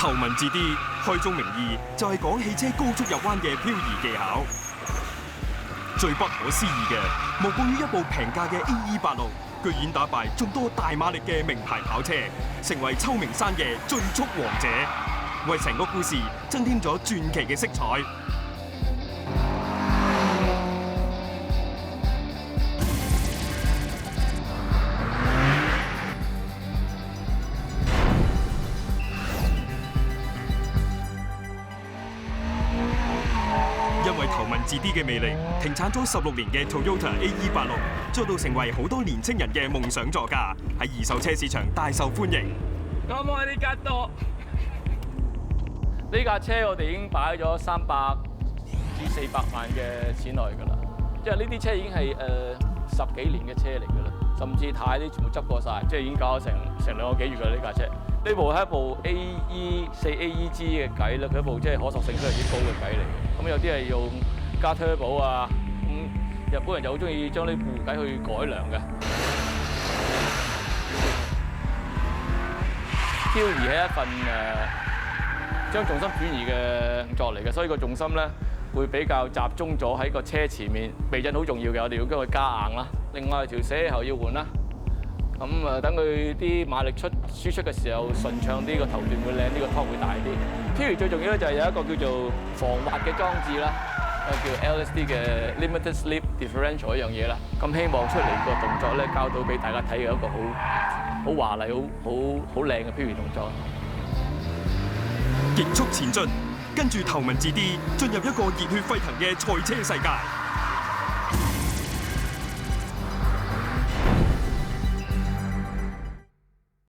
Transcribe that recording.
頭文字 D 開宗明義就係講汽車高速入彎嘅漂移技巧。最不可思議嘅，莫過於一部平價嘅 AE86，居然打敗眾多大馬力嘅名牌跑車，成為秋名山嘅最速王者，為成個故事增添咗傳奇嘅色彩。因為頭文字 D 嘅魅力，停產咗16年嘅 Toyota AE86，再度成為好多年青人嘅夢想座駕，喺二手車市場大受歡迎。咁我呢架多，呢架車我哋已經擺咗300至400萬嘅錢落去㗎啦，即係呢啲車已經係10幾年嘅車嚟㗎啦，甚至軚啲全部執過晒，即係已經搞咗成2個幾月㗎啦呢架車。呢部係一部 AE4 AEG 嘅計啦，佢一部即係可塑性非常之高嘅計嚟嘅。咁有啲係用加 turbo 啊，日本人就好中意將呢部計去改良嘅。漂移係一份將重心轉移嘅工作嚟嘅，所以個重心咧會比較集中咗喺個車前面，避震好重要嘅，我哋要將佢加硬啦。另外條死氣喉要換啦。咁等佢啲馬力輸出嘅時候順暢啲，個頭段會靚啲，個湯會大啲。漂移最重要咧就係有一個叫做防滑嘅裝置啦，叫 LSD 嘅 Limited Slip Differential 一樣嘢啦。咁希望出嚟個動作咧交到俾大家睇嘅一個好華麗、好靚嘅漂移動作。極速前進，跟住頭文字 D 進入一個熱血沸騰嘅賽車世界。